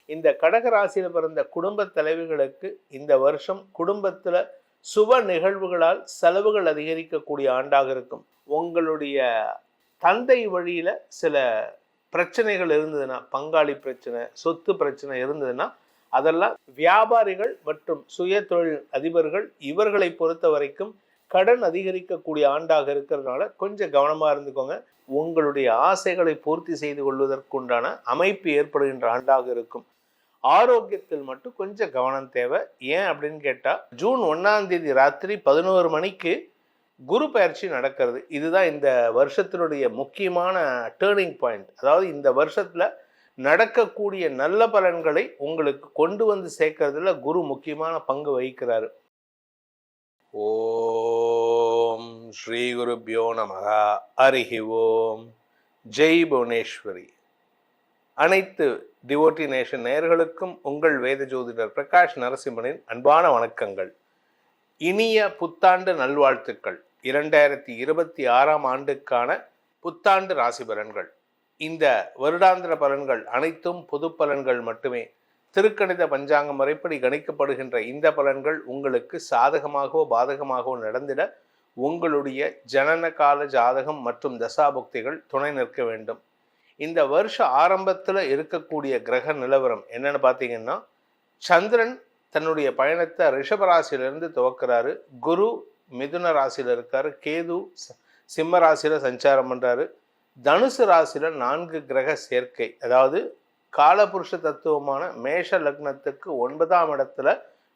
இந்த கடக ராசியில் பிறந்த குடும்ப தலைவிகளுக்கு இந்த வருஷம் குடும்பத்தில் சுப நிகழ்வுகளால் செலவுகள் அதிகரிக்கக்கூடிய ஆண்டாக இருக்கும். உங்களுடைய தந்தை வழியில் சில பிரச்சனைகள் இருந்ததுன்னா, பங்காளி பிரச்சனை, சொத்து பிரச்சனை இருந்ததுன்னா, அதெல்லாம் வியாபாரிகள் மற்றும் சுய தொழில் அதிபர்கள் இவர்களை பொறுத்த வரைக்கும் கடன் அதிகரிக்கக்கூடிய ஆண்டாக இருக்கிறதுனால கொஞ்சம் கவனமாக இருந்துக்கோங்க. உங்களுடைய ஆசைகளை பூர்த்தி செய்து கொள்வதற்குண்டான அமைப்பு ஏற்படுகின்ற ஆண்டாக இருக்கும். ஆரோக்கியத்தில் மட்டும் கொஞ்சம் கவனம் தேவை. ஏன் அப்படின்னு கேட்டால், ஜூன் 1ஆம் தேதி ராத்திரி 11 மணிக்கு குரு பயிற்சி நடக்கிறது. இதுதான் இந்த வருஷத்தினுடைய முக்கியமான டேர்னிங் பாயிண்ட். அதாவது இந்த வருஷத்தில் நடக்கக்கூடிய நல்ல பலன்களை உங்களுக்கு கொண்டு வந்து சேர்க்கறதுல குரு முக்கியமான பங்கு வகிக்கிறாரு. ஓம் ஸ்ரீ குருப்யோ நமஹ. ஹரிஹி ஓம். ஜெய் புவனேஸ்வரி. அனைத்து டிவோட்டி நேஷன் நேயர்களுக்கும் உங்கள் வேத ஜோதிடர் பிரகாஷ் நரசிம்மனின் அன்பான வணக்கங்கள். இனிய புத்தாண்டு நல்வாழ்த்துக்கள். 2026ஆம் ஆண்டுக்கான புத்தாண்டு ராசி பலன்கள். இந்த வருடாந்திர பலன்கள் அனைத்தும் பொது பலன்கள் மட்டுமே. திருக்கணித பஞ்சாங்க முறைப்படி கணிக்கப்படுகின்ற இந்த பலன்கள் உங்களுக்கு சாதகமாகவோ பாதகமாகவோ நடந்திட உங்களுடைய ஜனன கால ஜாதகம் மற்றும் தசாபுக்திகள் துணை நிற்க வேண்டும். இந்த வருஷ ஆரம்பத்தில் இருக்கக்கூடிய கிரக நிலவரம் என்னன்னு பார்த்தீங்கன்னா, சந்திரன் தன்னுடைய பயணத்தை ரிஷபராசியிலிருந்து துவக்கிறாரு. குரு மிதுன ராசியில் இருக்காரு. கேது சிம்ம ராசியில் சஞ்சாரம் பண்ணுறாரு. தனுசு ராசியில் 4 கிரக சேர்க்கை, அதாவது காலபுருஷ தத்துவமான மேஷ லக்னத்துக்கு 9ஆம் இடத்துல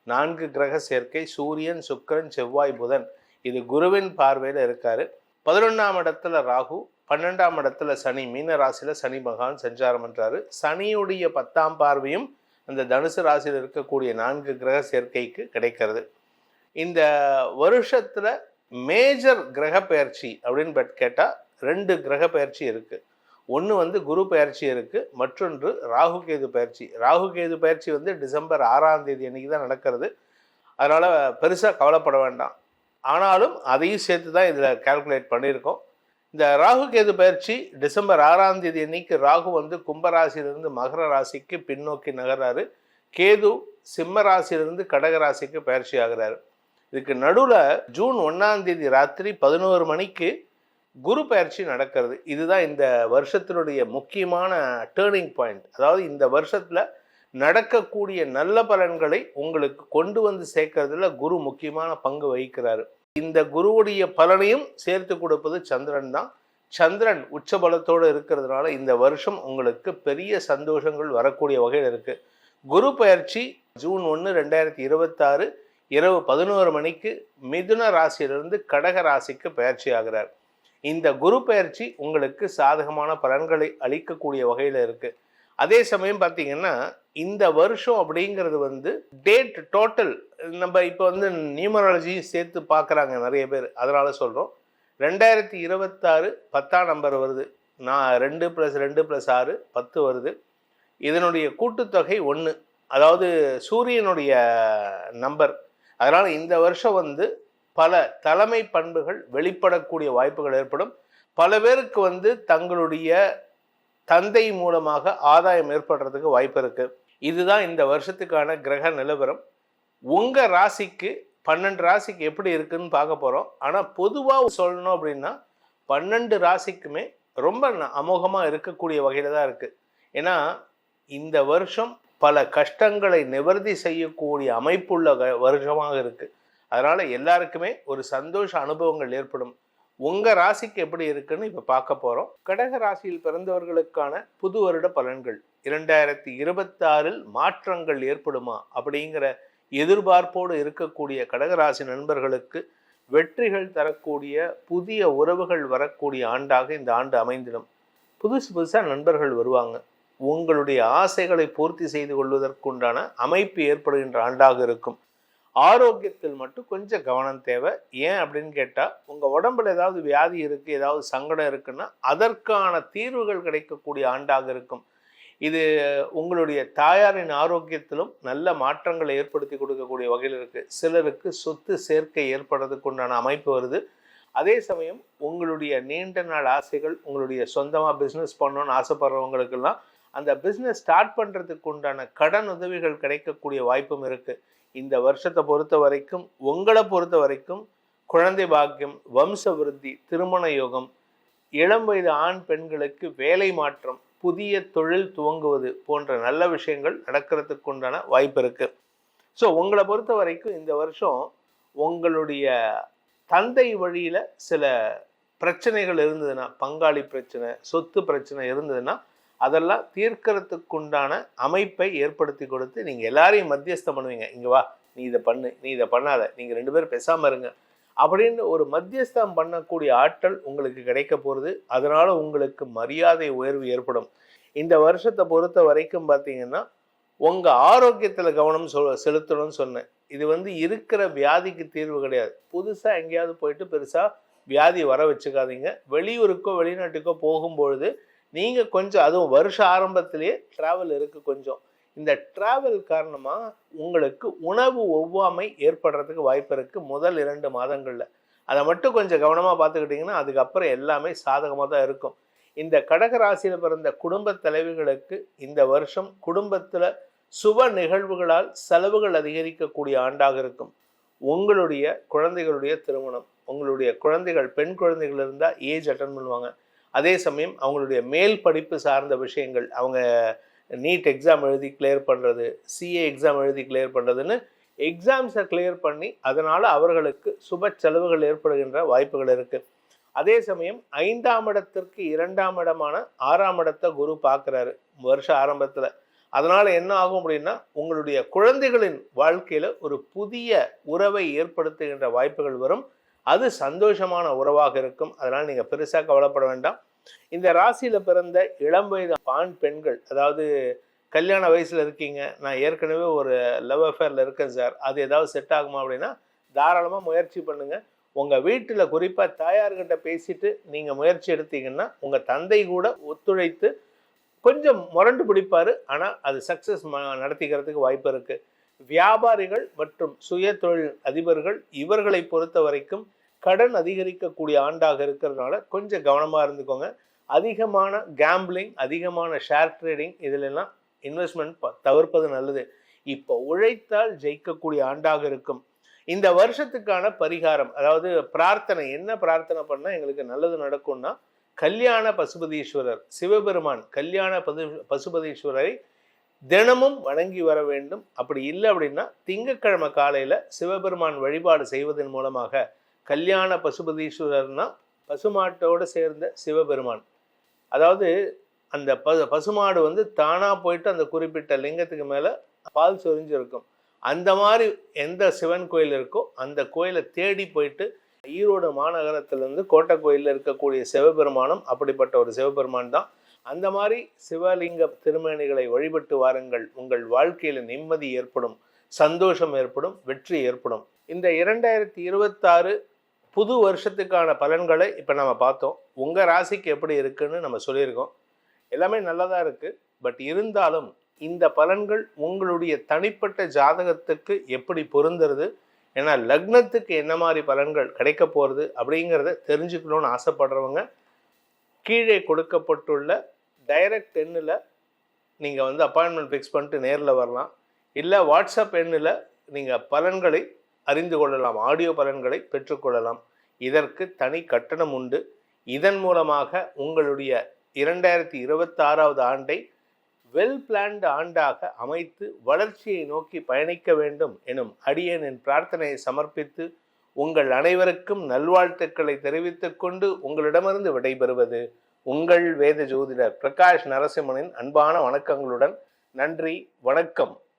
4 கிரக சேர்க்கை. சூரியன், சுக்கிரன், செவ்வாய், புதன். இது குருவின் பார்வையில் இருக்காரு. 11ஆம் இடத்துல ராகு, 12ஆம் இடத்துல சனி, மீன ராசியில் சனி பகவான் சஞ்சாரம் பண்ணுறாரு. சனியுடைய 10ஆம் பார்வையும் அந்த தனுசு ராசியில் இருக்கக்கூடிய 4 கிரக சேர்க்கைக்கு கிடைக்கிறது. இந்த வருஷத்தில் மேஜர் கிரக பயிற்சி அப்படின்னு கேட்டால் 2 கிரக பயிற்சி இருக்குது. ஒன்று குரு பயிற்சி இருக்குது, மற்றொன்று ராகு கேது பயிற்சி. ராகு கேது பயிற்சி டிசம்பர் 6ஆம் தேதி அன்றைக்கி தான் நடக்கிறது. அதனால் பெருசாக கவலைப்பட வேண்டாம். ஆனாலும் அதையும் சேர்த்து தான் இதில் கால்குலேட் பண்ணியிருக்கோம். இந்த ராகு கேது பயிற்சி டிசம்பர் 6ஆம் தேதி அன்னைக்கு ராகு கும்பராசிலிருந்து மகர ராசிக்கு பின்னோக்கி நகர்றாரு. கேது சிம்ம ராசியிலிருந்து கடக ராசிக்கு பயிற்சி ஆகிறாரு. இதுக்கு நடுவில் ஜூன் 1ஆம் தேதி ராத்திரி 11 மணிக்கு குரு பயிற்சி நடக்கிறது. இதுதான் இந்த வருஷத்தினுடைய முக்கியமான டேர்னிங் பாயிண்ட். அதாவது இந்த வருஷத்தில் நடக்கக்கூடிய நல்ல பலன்களை உங்களுக்கு கொண்டு வந்து சேர்க்கறதுல குரு முக்கியமான பங்கு வகிக்கிறாரு. இந்த குருவுடைய பலனையும் சேர்த்து கொடுப்பது சந்திரன் தான். சந்திரன் உச்சபலத்தோடு இருக்கிறதுனால இந்த வருஷம் உங்களுக்கு பெரிய சந்தோஷங்கள் வரக்கூடிய வகையில் இருக்கு. குரு பயிற்சி ஜூன் 1, 2026 இரவு 11 மணிக்கு மிதுன ராசியிலிருந்து கடக ராசிக்கு பயிற்சி ஆகிறார். இந்த குரு பயிற்சி உங்களுக்கு சாதகமான பலன்களை அளிக்கக்கூடிய வகையில் இருக்கு. அதே சமயம் பார்த்தீங்கன்னா, இந்த வருஷம் அப்படிங்கிறது டேட் டோட்டல் நம்ம இப்போ நியூமராலஜியும் சேர்த்து பார்க்குறாங்க நிறைய பேர். அதனால சொல்கிறோம். 2026 10ஆம் நம்பர் வருது. 2 + 2 + 6 10 வருது. இதனுடைய கூட்டுத்தொகை 1, அதாவது சூரியனுடைய நம்பர். அதனால் இந்த வருஷம் பல தலைமை பண்புகள் வெளிப்படக்கூடிய வாய்ப்புகள் ஏற்படும். பல பேருக்கு தங்களுடைய தந்தை மூலமாக ஆதாயம் ஏற்படுறதுக்கு வாய்ப்பு இருக்கு. இதுதான் இந்த வருஷத்துக்கான கிரக நிலவரம். உங்க ராசிக்கு 12 ராசிக்கு எப்படி இருக்குன்னு பார்க்க போறோம். ஆனால் பொதுவாக சொல்லணும் அப்படின்னா 12 ராசிக்குமே ரொம்ப அமோகமாக இருக்கக்கூடிய வகையில் தான் இருக்கு. ஏன்னா இந்த வருஷம் பல கஷ்டங்களை நிவர்த்தி செய்யக்கூடிய அமைப்புள்ள வருஷமாக இருக்கு. அதனால எல்லாருக்குமே ஒரு சந்தோஷ அனுபவங்கள் ஏற்படும். உங்க ராசிக்கு எப்படி இருக்குன்னு இப்ப பார்க்க போறோம். கடக ராசியில் பிறந்தவர்களுக்கான புது வருட பலன்கள். 2026 மாற்றங்கள் ஏற்படுமா அப்படிங்கிற எதிர்பார்ப்போடு இருக்கக்கூடிய கடகராசி நண்பர்களுக்கு வெற்றிகள் தரக்கூடிய புதிய உறவுகள் வரக்கூடிய ஆண்டாக இந்த ஆண்டு அமைந்திடும். புதுசாக நண்பர்கள் வருவாங்க. உங்களுடைய ஆசைகளை பூர்த்தி செய்து கொள்வதற்குண்டான அமைப்பு ஏற்படுகின்ற ஆண்டாக இருக்கும். ஆரோக்கியத்தில் மட்டும் கொஞ்சம் கவனம் தேவை. ஏன் அப்படின்னு கேட்டால், உங்கள் உடம்புல ஏதாவது வியாதி இருக்குது, ஏதாவது சங்கடம் இருக்குன்னா அதற்கான தீர்வுகள் கிடைக்கக்கூடிய ஆண்டாக இருக்கும். இது உங்களுடைய தாயாரின் ஆரோக்கியத்திலும் நல்ல மாற்றங்களை ஏற்படுத்தி கொடுக்கக்கூடிய வகையில் இருக்குது. சிலருக்கு சொத்து சேர்க்கை ஏற்படுறதுக்கு உண்டான அமைப்பு வருது. அதே சமயம் உங்களுடைய நீண்ட நாள் ஆசைகள், உங்களுடைய சொந்தமாக பிஸ்னஸ் பண்ணணும்னு ஆசைப்படுறவங்களுக்கெல்லாம் அந்த பிஸ்னஸ் ஸ்டார்ட் பண்ணுறதுக்கு உண்டான கடன் உதவிகள் கிடைக்கக்கூடிய வாய்ப்பும் இருக்குது. இந்த வருஷத்தை பொறுத்த வரைக்கும், உங்களை பொறுத்த வரைக்கும் குழந்தை பாக்கியம், வம்ச விருத்தி, திருமண யோகம், இளம் வயது ஆண் பெண்களுக்கு வேலை மாற்றம், புதிய தொழில் துவங்குவது போன்ற நல்ல விஷயங்கள் நடக்கிறதுக்கு உண்டான வாய்ப்பு இருக்குது. ஸோ உங்களை பொறுத்த வரைக்கும் இந்த வருஷம் உங்களுடைய தந்தை வழியில் சில பிரச்சனைகள் இருந்ததுன்னா, பங்காளி பிரச்சனை, சொத்து பிரச்சனை இருந்ததுன்னா அதெல்லாம் தீர்க்கறதுக்குண்டான அமைப்பை ஏற்படுத்தி கொடுத்து நீங்கள் எல்லாரையும் மத்தியஸ்தம் பண்ணுவீங்க. இங்கே வா, நீ இதை பண்ணு, நீ இதை பண்ணாத, நீங்கள் 2 பேரும் பேசாமல் இருங்க அப்படின்னு ஒரு மத்தியஸ்தம் பண்ணக்கூடிய ஆற்றல் உங்களுக்கு கிடைக்க போகிறது. அதனால் உங்களுக்கு மரியாதை உயர்வு ஏற்படும். இந்த வருஷத்தை பொறுத்த வரைக்கும் பார்த்தீங்கன்னா உங்கள் ஆரோக்கியத்தில் கவனம் செலுத்தணும்னு சொன்னேன். இது இருக்கிற வியாதிக்கு தீர்வு கிடையாது. புதுசாக எங்கேயாவது போயிட்டு பெருசாக வியாதி வர வச்சுக்காதீங்க. வெளியூருக்கோ வெளிநாட்டுக்கோ போகும்பொழுது நீங்கள் கொஞ்சம், அதுவும் வருஷ ஆரம்பத்திலேயே ட்ராவல் இருக்குது கொஞ்சம். இந்த ட்ராவல் காரணமாக உங்களுக்கு உணவு ஒவ்வாமை ஏற்படுறதுக்கு வாய்ப்பு இருக்குது முதல் 2 மாதங்களில். அதை மட்டும் கொஞ்சம் கவனமாக பார்த்துக்கிட்டிங்கன்னா அதுக்கப்புறம் எல்லாமே சாதகமாக தான் இருக்கும். இந்த கடக ராசியில் பிறந்த குடும்ப தலைவிகளுக்கு இந்த வருஷம் குடும்பத்தில் சுப நிகழ்வுகளால் செலவுகள் அதிகரிக்கக்கூடிய ஆண்டாக இருக்கும். உங்களுடைய குழந்தைகளுடைய திருமணம், உங்களுடைய குழந்தைகள் பெண் குழந்தைகள் இருந்தால் ஏஜ் அட்டன் பண்ணுவாங்க. அதே சமயம் அவங்களுடைய மேல் படிப்பு சார்ந்த விஷயங்கள், அவங்க நீட் எக்ஸாம் எழுதி கிளியர் பண்ணுறது, சிஏ எக்ஸாம் எழுதி கிளியர் பண்ணுறதுன்னு எக்ஸாம்ஸை கிளியர் பண்ணி அதனால் அவர்களுக்கு சுப செலவுகள் ஏற்படுகின்ற வாய்ப்புகள் இருக்குது. அதே சமயம் 5ஆம் இடத்திற்கு 2ஆம் இடமான 6ஆம் இடத்தை குரு பார்க்குறாரு வருஷ ஆரம்பத்தில். அதனால் என்ன ஆகும் அப்படின்னா உங்களுடைய குழந்தைகளின் வாழ்க்கையில் ஒரு புதிய உறவை ஏற்படுத்துகின்ற வாய்ப்புகள் வரும். அது சந்தோஷமான உறவாக இருக்கும். அதனால் நீங்கள் பெருசாக கவலைப்பட வேண்டாம். இந்த ராசியில் பிறந்த இளம் வயது ஆண் பெண்கள், அதாவது கல்யாண வயசில் இருக்கீங்க, நான் ஏற்கனவே ஒரு லவ் அஃபேரில் இருக்கேன் சார், அது ஏதாவது செட் ஆகுமா அப்படின்னா தாராளமாக முயற்சி பண்ணுங்கள். உங்கள் வீட்டில் குறிப்பாக தாயார்கிட்ட பேசிட்டு நீங்கள் முயற்சி எடுத்தீங்கன்னா உங்கள் தந்தை கூட ஒத்துழைத்து கொஞ்சம் முரண்டு பிடிப்பார். ஆனால் அது சக்ஸஸ் நடத்திக்கிறதுக்கு வாய்ப்பு இருக்குது. வியாபாரிகள் மற்றும் சுய தொழில் அதிபர்கள், இவர்களை பொறுத்த வரைக்கும் கடன் அதிகரிக்கக்கூடிய ஆண்டாக இருக்கிறதுனால கொஞ்சம் கவனமாக இருந்துக்கோங்க. அதிகமான கேம்பிளிங், அதிகமான ஷேர் ட்ரேடிங், இதிலெல்லாம் இன்வெஸ்ட்மெண்ட் தவிர்ப்பது நல்லது. இப்போ உழைத்தால் ஜெயிக்கக்கூடிய ஆண்டாக இருக்கும். இந்த வருஷத்துக்கான பரிகாரம், அதாவது பிரார்த்தனை, என்ன பிரார்த்தனை பண்ணால் எங்களுக்கு நல்லது நடக்கும்னா, கல்யாண பசுபதீஸ்வரர், சிவபெருமான் கல்யாண பசுபதீஸ்வரரை தினமும் வணங்கி வர வேண்டும். அப்படி இல்லை அப்படின்னா திங்கட்கிழமை காலையில் சிவபெருமான் வழிபாடு செய்வதன் மூலமாக, கல்யாண பசுபதீஸ்வரர்னா பசுமாட்டோடு சேர்ந்த சிவபெருமான், அதாவது அந்த பசுமாடு தானாக போயிட்டு அந்த குறிப்பிட்ட லிங்கத்துக்கு மேலே பால் சொரிஞ்சிருக்கும். அந்த மாதிரி எந்த சிவன் கோயில் இருக்கோ அந்த கோயிலை தேடி போயிட்டு, ஈரோடு மாநகரத்திலிருந்து கோட்டை கோயிலில் இருக்கக்கூடிய சிவபெருமானும் அப்படிப்பட்ட ஒரு சிவபெருமான் தான். அந்த மாதிரி சிவலிங்க திருமேனிகளை வழிபட்டு வாருங்கள். உங்கள் வாழ்க்கையில் நிம்மதி ஏற்படும், சந்தோஷம் ஏற்படும், வெற்றி ஏற்படும். இந்த 2026 புது வருஷத்துக்கான பலன்களை இப்போ நம்ம பார்த்தோம். உங்கள் ராசிக்கு எப்படி இருக்குன்னு நம்ம சொல்லியிருக்கோம். எல்லாமே நல்லதாக இருக்குது. பட் இருந்தாலும் இந்த பலன்கள் உங்களுடைய தனிப்பட்ட ஜாதகத்துக்கு எப்படி பொருந்துறது, ஏன்னா லக்னத்துக்கு என்ன மாதிரி பலன்கள் கிடைக்க போகிறது அப்படிங்கிறத தெரிஞ்சுக்கணும்னு ஆசைப்படுறவங்க கீழே கொடுக்கப்பட்டுள்ள டைரக்ட் எண்ணில் நீங்கள் அப்பாயின்மெண்ட் ஃபிக்ஸ் பண்ணிட்டு நேரில் வரலாம். இல்லை வாட்ஸ்அப் எண்ணில் நீங்கள் பலன்களை அறிந்து கொள்ளலாம், ஆடியோ பலன்களை பெற்றுக்கொள்ளலாம். இதற்கு தனி கட்டணம் உண்டு. இதன் மூலமாக உங்களுடைய 2026வது ஆண்டை வெல் பிளான்டு ஆண்டாக அமைத்து வளர்ச்சியை நோக்கி பயணிக்க வேண்டும் எனும் அடியேனின் பிரார்த்தனையை சமர்ப்பித்து உங்கள் அனைவருக்கும் நல்வாழ்த்துக்களை தெரிவித்துக் கொண்டு உங்களிடமிருந்து விடைபெறுவது உங்கள் வேத ஜோதிடர் பிரகாஷ் நரசிம்மனின் அன்பான வணக்கங்களுடன். நன்றி, வணக்கம்.